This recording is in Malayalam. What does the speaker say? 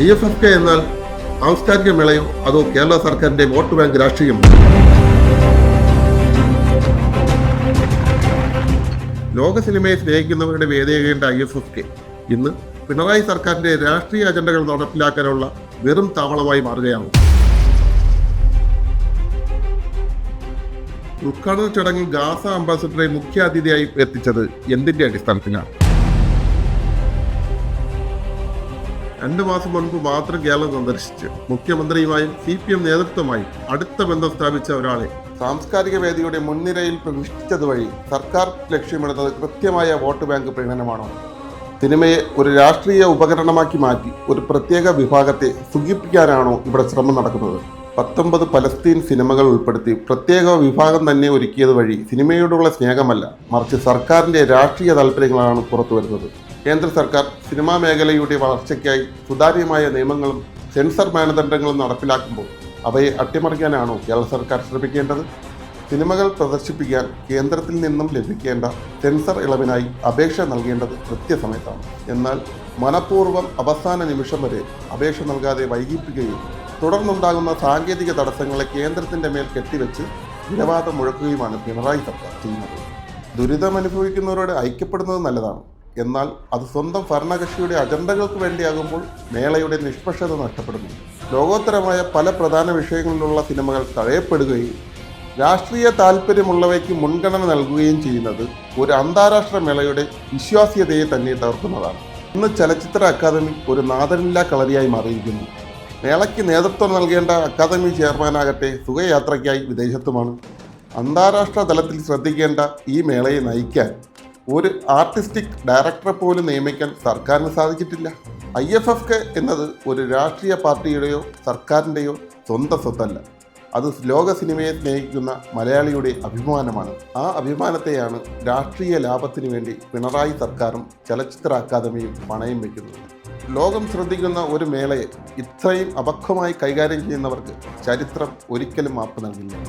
IFFK എന്നാൽ സാംസ്കാരിക മേളയോ അതോ കേരള സർക്കാരിന്റെ വോട്ട് ബാങ്ക് രാഷ്ട്രീയമോ? ലോക സിനിമയെ സ്നേഹിക്കുന്നവരുടെ വേദിയാകേണ്ട IFFK ഇന്ന് പിണറായി സർക്കാരിന്റെ രാഷ്ട്രീയ അജണ്ടകൾ നടപ്പിലാക്കാനുള്ള വെറും താവളമായി മാറുകയാണ്. ഉദ്ഘാടന ചടങ്ങിൽ ഗാസ അംബാസഡറെ മുഖ്യ അതിഥിയായി എത്തിച്ചത് എന്തിന്റെ അടിസ്ഥാനത്തിലാണ്? 2 മാസം മുൻപ് മാത്രം കേരളം സന്ദർശിച്ച് മുഖ്യമന്ത്രിയുമായും CPM നേതൃത്വമായും അടുത്ത ബന്ധം സ്ഥാപിച്ച ഒരാളെ സാംസ്കാരിക വേദിയുടെ മുൻനിരയിൽ പ്രതിഷ്ഠിച്ചത് വഴി സർക്കാർ ലക്ഷ്യമിടുന്നത് കൃത്യമായ വോട്ട് ബാങ്ക് പ്രീണനമാണോ? സിനിമയെ ഒരു രാഷ്ട്രീയ ഉപകരണമാക്കി മാറ്റി ഒരു പ്രത്യേക വിഭാഗത്തെ സുഖിപ്പിക്കാനാണോ ഇവിടെ ശ്രമം നടക്കുന്നത്? 19 പലസ്തീൻ സിനിമകൾ ഉൾപ്പെടുത്തി പ്രത്യേക വിഭാഗം തന്നെ ഒരുക്കിയത് വഴി സിനിമയോടുള്ള സ്നേഹമല്ല, മറിച്ച് സർക്കാരിന്റെ രാഷ്ട്രീയ താല്പര്യങ്ങളാണ് പുറത്തു വരുന്നത്. കേന്ദ്ര സർക്കാർ സിനിമാ മേഖലയുടെ വളർച്ചയ്ക്കായി സുതാര്യമായ നിയമങ്ങളും സെൻസർ മാനദണ്ഡങ്ങളും നടപ്പിലാക്കുമ്പോൾ അവയെ അട്ടിമറിക്കാനാണോ കേരള സർക്കാർ ശ്രമിക്കേണ്ടത്? സിനിമകൾ പ്രദർശിപ്പിക്കാൻ കേന്ദ്രത്തിൽ നിന്നും ലഭിക്കേണ്ട സെൻസർ ഇളവിനായി അപേക്ഷ നൽകേണ്ടത് കൃത്യസമയത്താണ്. എന്നാൽ മനഃപൂർവ്വം അവസാന നിമിഷം വരെ അപേക്ഷ നൽകാതെ വൈകിപ്പിക്കുകയും തുടർന്നുണ്ടാകുന്ന സാങ്കേതിക തടസ്സങ്ങളെ കേന്ദ്രത്തിന്റെ മേൽ കെട്ടിവെച്ച് നിലവാദം മുഴക്കുകയുമാണ് പിണറായി സർക്കാർ ചെയ്യുന്നത്. ദുരിതമനുഭവിക്കുന്നവരോട് ഐക്യപ്പെടുന്നത് നല്ലതാണ്. എന്നാൽ അത് സ്വന്തം ഭരണകക്ഷിയുടെ അജണ്ടകൾക്ക് വേണ്ടിയാകുമ്പോൾ മേളയുടെ നിഷ്പക്ഷത നഷ്ടപ്പെടുന്നു. ലോകോത്തരമായ പല പ്രധാന വിഷയങ്ങളിലുള്ള സിനിമകൾ തഴയപ്പെടുകയും രാഷ്ട്രീയ താല്പര്യമുള്ളവയ്ക്ക് മുൻഗണന നൽകുകയും ചെയ്യുന്നത് ഒരു അന്താരാഷ്ട്ര മേളയുടെ വിശ്വാസ്യതയെ തന്നെ തകർക്കുന്നതാണ്. ഇന്ന് ചലച്ചിത്ര അക്കാദമി ഒരു നാഥനില്ലാ കളരിയായി മാറിയിരിക്കുന്നു. മേളയ്ക്ക് നേതൃത്വം നൽകേണ്ട അക്കാദമി ചെയർമാനാകട്ടെ സുഖയാത്രയ്ക്കായി വിദേശത്തുമാണ്. അന്താരാഷ്ട്ര തലത്തിൽ ശ്രദ്ധിക്കേണ്ട ഈ മേളയെ നയിക്കാൻ ഒരു ആർട്ടിസ്റ്റിക് ഡയറക്ടറെ പോലും നിയമിക്കാൻ സർക്കാരിന് സാധിച്ചിട്ടില്ല. IFFK എന്നത് ഒരു രാഷ്ട്രീയ പാർട്ടിയുടെയോ സർക്കാരിൻ്റെയോ സ്വന്തം സ്വത്തല്ല. അത് ലോക സിനിമയെ സ്നേഹിക്കുന്ന മലയാളിയുടെ അഭിമാനമാണ്. ആ അഭിമാനത്തെയാണ് രാഷ്ട്രീയ ലാഭത്തിനു വേണ്ടി പിണറായി സർക്കാരും ചലച്ചിത്ര അക്കാദമിയും പണയം വയ്ക്കുന്നത്. ലോകം ശ്രദ്ധിക്കുന്ന ഒരു മേളയെ ഇത്രയും അപക്വമായി കൈകാര്യം ചെയ്യുന്നവർക്ക് ചരിത്രം ഒരിക്കലും മാപ്പ് നൽകില്ല.